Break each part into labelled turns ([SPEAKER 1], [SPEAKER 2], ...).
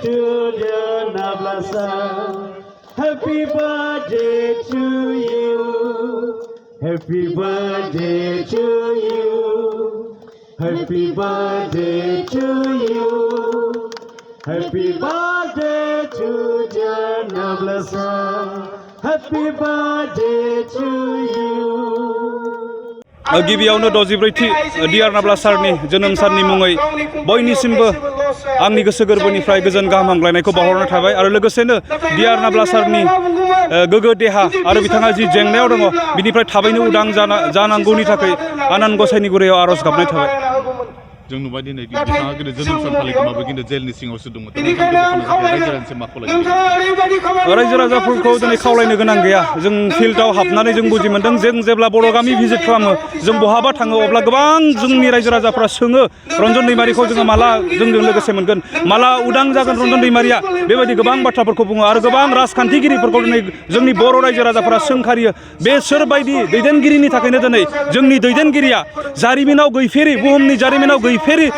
[SPEAKER 1] to the Nablasa. Happy birthday to you. Happy birthday to you. Happy birthday to you. Happy birthday to the Nablasa. Happy birthday to you.
[SPEAKER 2] गिबियावनो 63थि DR नाब्ला सारनि जोनोम साननि मुङै बयनिसिमबो आंनि गोसो गोरबोनिफ्राय गोजोन गाहाम हामलायनायखौ बावहरनाय थाबाय आरो लोगोसेनो डिआर नाब्ला सारनि गोगो देहा आरो बिथाङा जि जेंनायाव दङ बिनिफ्राय थाबैनो उदां जानांगौनि थाखाय आनान गसाइनि गुरियाव आरज गाबनाय थाबाय
[SPEAKER 3] जों नुबाय दिनै बिथाङा गोदो जोनोम सान फालिखोमाबो खिन्थु जेलनि सिङावसो दंमोन
[SPEAKER 2] रायजो राजाफोरखौ दिनै खावलायनो गोनां गैया जों फिल्डआव हाबनानै जों बुजि मोन्दों जों जेब्ला बर' गामि भिजिट खालामो जों बहाबा थाङो अब्ला गोबां जोंनि रायजो राजाफ्रा सोङो रन्जन दैमारिखौ जोङो माला जोंजों लोगोसे मोनगोन माला उदां जागोन रन्जन दैमारिया बेबायदि गोबां बाथ्राफोरखौ बुङो आरो गोबां राजखान्थिगिरिफोरखौ दिनै जोंनि बर' रायजो राजाफोरा सोंखारियो बे सोरबायदि दैदेनगिरिनि थाखायनो दिनै जोंनि दैदेनगिरिया जारिमिनाव गैफेरि बुहुमनि जारिमिनाव फेरि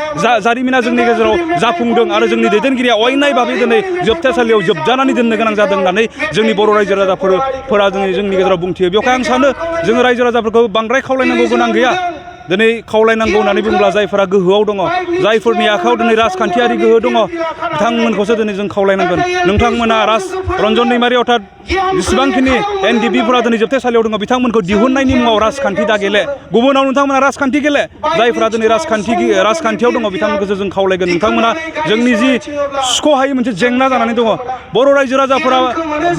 [SPEAKER 2] जारिमिना जोंनि गेजेराव जाफुंदों आरो जोंनि दैदेनगिरिया अयनाय भाबै दिनै जोबथेसालियाव जोबजानानै दोननो गोनां जादों होननानै जोंनि बर' रायजो राजाफोरा जोंनि गेजेराव बुंथियो बेवहाय आं सानो जोङो रायजो राजाफोरखौ बांद्राय खावलायनांगौ गोनां गैया दिनै खावलायनांगौ होननानै बुंब्ला जायफोरा गोहोआव दङ जायफोरनि आखायाव दिनै राजखान्थियारि गोहो दङ बिथांमोनखौसो दिनै जों खावलायनांगोन नोंथांमोना रन्जन दैमारि अर्थात जेसेबांखिनि एनडिएफबि दिनै जोबथेसालियाव दङ बिथांमोनखौ दिहुननायनि मुङाव राजखान्थि दा गेले गुबुनाव नोंथांमोना राजखान्थि गेले जायफोरा दिनै राजखान्थियाव दङ बिथांमोनखौसो जों खावलायगोन नोंथांमोना जोंनि जि सुख'हायै मोनसे जेंना जानानै दङ बर' रायजो राजाफोरा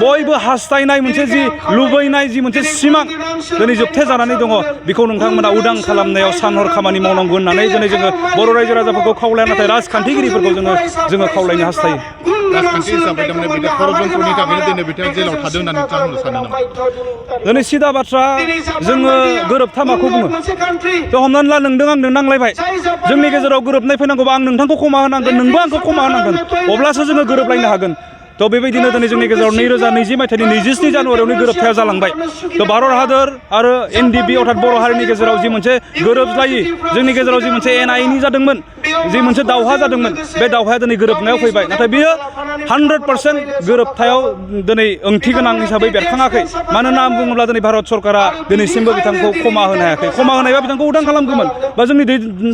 [SPEAKER 2] बयबो हास्थायनाय मोनसे जि लुबैनाय जि मोनसे सिमां दिनै जोबथे जानानै दङ बेखौ नोंथांमोना उदां खालामनायाव सानहर खामानि मावनांगौ होननानै दिनै जोङो बर' रायजो राजाफोरखौ खावलाया नाथाय राजखान्थिगिरिफोरखौ जोङो खावलायनो हास्थायो
[SPEAKER 3] राजखान्थि हिसाबै थारमाने बिथां खर'जनफोरनि थाखायनो दिनै बिथाङा जेलाव थादों होननानै नोंथाङा बुंनो सानो नामा
[SPEAKER 2] दिनै सिदा बाथ्रा जोङो गोरोबथा माखौ बुङो थ' हमनानै ला नोंदों आंदों नांलायबाय जोंनि गेजेराव गोरोबनाय फैनांगौबा आं नोंथांखौ क्षमा होनांगोन नोंबो आंखौ क्षमा होनांगोन अब्लासो जोङो गोरोबलायनो हागोन थ' बेबायदिनो दिनै जोंनि गेजेराव 2020 मायथाइनि 27 जानुवारियावनो गोरोबथाया जालांबाय थ' भारत हादर आरो एनडिएफबि अर्थात बर' हारिनि गेजेराव जि मोनसे गोरोबलायि जोंनि गेजेराव जि मोनसे एनआइनि जादोंमोन जि मोनसे दावहा जादोंमोन बे दावहाया दिनै गोरोबनायाव फैबाय नाथाय बियो 100% गोरोबथायाव दिनै ओंथि गोनां हिसाबै बेरखाङाखै मानो होनना बुङोब्ला दिनै भारत सरकारा दिनैसिमबो बिथांखौ क्षमा होनो हायाखै क्षमा होनायबा बिथांखौ उदां खालामगौमोन बा जोंनि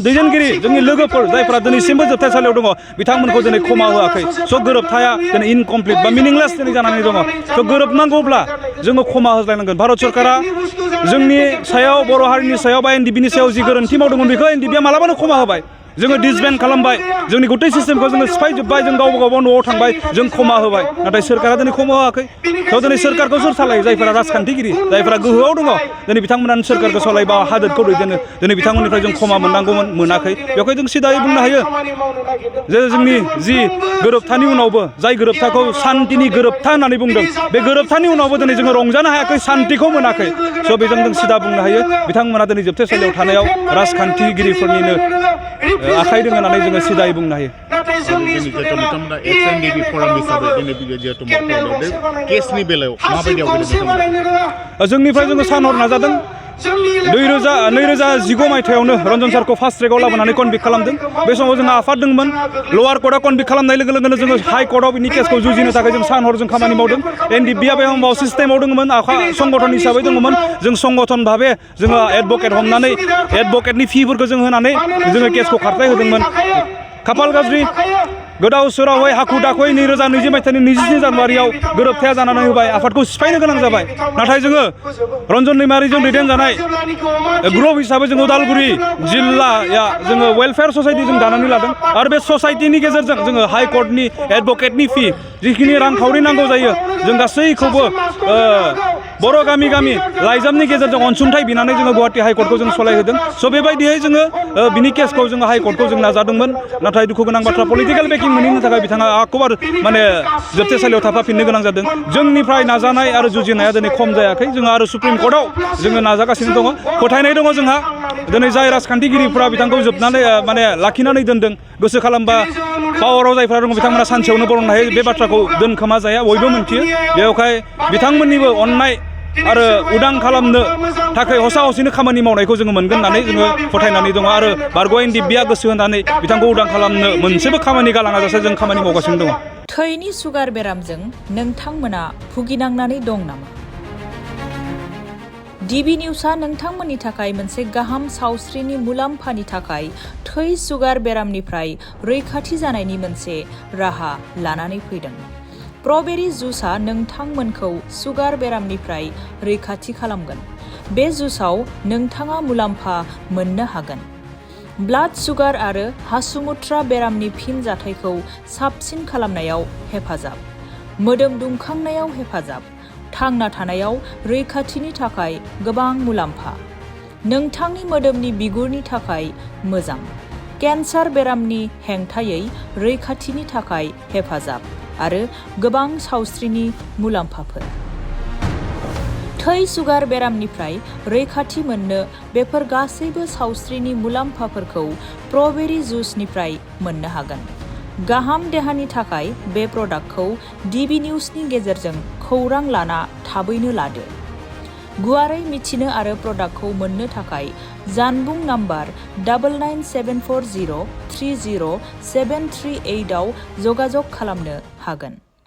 [SPEAKER 2] दैदेनगिरि जोंनि लोगोफोर जायफोरा दिनैसिमबो जोबथेसालियाव दङ बिथांमोनखौ दिनै क्षमा होआखै स' गोरोबथाया दिनै इनकमप्लिट बा मिनिंलेस दिनै जानानै दङ स' गोरोबनांगौब्ला जोङो क्षमा होज्लायनांगोन भारत सरकारा जोंनि सायाव बर' हारिनि सायाव बा एनडिएफबिनि सायाव जि गोरोन्थि मावदोंमोन बेखौ एनडिएफबिया मालाबानो क्षमा होबाय जोङो डिसबेन्ड खालामबाय जोंनि गथै सिस्टेमखौ जोङो सिफायजोब्बाय जों गावबा गाव न'आव थांबाय जों क्षमा होबाय नाथाय सोरखारा दिनै क्षमा होआखै थ' दिनै सोरखारखौ सोर सालायो जायफोरा राजखान्थिगिरि जायफोरा गोहोआव दङ दिनै बिथांमोनानो सोरखारखौ सालायबा हादोरखौ दैदेनो दिनै बिथांमोननिफ्राय जों क्षमा मोननांगौमोन मोनाखै बेवहाय जों सिदायै बुंनो हायो जे जोंनि जि गोरोबथानि उनावबो जाय गोरोबथाखौ सान्तिनि गोरोबथा होननानै बुंदों बे गोरोबथानि उनावबो दिनै जोङो रंजानो हायाखै सान्तिखौ मोनाखै स' बेजों जों सिदा बुंनो हायो बिथांमोना दिनै जोबथेसालियाव थानायाव राजखान्थिगिरिफोरनिनो आखाइ दङ होननानै जोङो सिदायै बुंनो हायो
[SPEAKER 3] बिथांमोना एनडिएफबि फराम हिसाबै दिनै जिहेतु केसनि बेलायाव माबायदि आवगायदों
[SPEAKER 2] जोंनिफ्राय जोङो सानहर नाजादों 2019 मायथाइयावनो रन्जन सारखौ फार्स्ट ट्रेकआव लाबोनानै कनभिक्ट खालामदों बे समाव जोंहा आफाद दंमोन लवार कर्टआ कनभिक्ट खालामनाय लोगो लोगोनो जोङो हाइ कर्टआव बिनि केसखौ जुजिनो थाखाय जों सानहर जों खामानि मावदों एनडिएफबिआ बे समाव सिस्टेमाव दङमोन संगठन हिसाबै दङमोन जों संगठन भाबे जोङो एडभकेट हमनानै एडभकेटनि फिफोरखौ जों होनानै जोङो केसखौ खारथाय होदोंमोन खाफाल गाज्रि गोदाव सोरावै हाखु दाखुयै 2020 मायथाइनि 27 जानुवारियाव गोरोबथाया जानानै होबाय आफादखौ सिफायनो गोनां जाबाय नाथाय जोङो रन्जन दैमारिजों दैदेनजानाय ग्रुप हिसाबै जोङो उदालगुरि जिल्लाया जोङो वेलफेयार ससाइटि जों दानानै लादों आरो बे ससाइटिनि गेजेरजों जोङो हाइ कर्टनि एडभकेटनि फि जिखिनि रांखावरि नांगौ जायो जों गासैखौबो बर' गामि गामि लाइजामनि गेजेरजों अनसुंथाइ बिनानै जोङो गुवाहाटि हाइकर्टखौ जों सलायहोदों स' बेबायदियै जोङो बिनि केसखौ जोङो हाइकर्टखौ जों नाजादोंमोन नाथाय दुखु गोनां बाथ्रा पलिटिकेल बेकिं मोनैनि थाखाय बिथाङा आखबार माने जोबथेसालियाव थाफाफिननो गोनां जादों जोंनिफ्राय नाजानाय आरो जुजिनाया दिनै खम जायाखै जोङो आरो सुप्रिम कर्टआव जोङो नाजागासिनो दङ फोथायनाय दङ जोंहा दिनै जाय राजखान्थिगिरिफ्रा बिथांखौ जोबनानै माने लाखिनानै दोनदों गोसो खालामबा पावाराव जायफ्रा दङ बिथांमोना सानसेयावनो बरननो हायो बे बाथ्राखौ दोनखोमा जाया बयबो मोनथियो बेवहाय बिथांमोननिबो अननाय आरो उदां खालामनो थाखाय हसा हसिनो खामानि मावनायखौ जोङो मोनगोन होननानै जोङो फोथायनानै दङ आरो बारग' एनडिएफबिआ गोसो होनानै बिथांखौ उदां खालामनो मोनसेबो खामानि गालाङा जासे जों खामानि मावगासिनो दङ
[SPEAKER 4] थैनि सुगार बेरामजों नोंथांमोना भुगिनांनानै दं नामा? DB निउसआ नोंथांमोननि थाखाय मोनसे गाहाम सावस्रिनि मुलाम्फानि थाखाय थै सुगार बेरामनिफ्राय रैखाथि जानायनि मोनसे राहा लानानै फैदों। स्ट्रबेरी जुसआ नोंथांमोनखौ सुगार बेरामनिफ्राय रैखाथि खालामगोन। बे जुसआव नोंथाङा मुलाम्फा मोननो हागोन। ब्लाड सुगार आरो हासुमुत्रा बेरामनि फिनजाथायखौ साबसिन खालामनायाव हेफाजाब, मोदोम दुंखांनायाव हेफाजाब, थांना थानायाव रैखाथिनि थाखाय गोबां मुलाम्फा, नोंथांनि मोदोमनि बिगुरनि थाखाय मोजां, केन्सार बेरामनि हेंथायै रैखाथिनि थाखाय हेफाजाब आरो गोबां सावस्रिनि मुलाम्फाफोर। थै सुगार बेरामनिफ्राय रैखाथि मोननो बेफोर गासैबो सावस्रिनि मुलाम्फाफोरखौ स्ट्रबेरी जुसनिफ्राय मोननो हागोन। गाहाम देहानि थाखाय बे प्रडाक्टखौ DB निउसनि गेजेरजों खौरां लाना थाबैनो लादो। गुवारै मिथिनो आरो प्रडाक्टखौ मोननो थाखाय जानबुं नम्बर 99740307338 आव जगाजग खालामनो हागोन।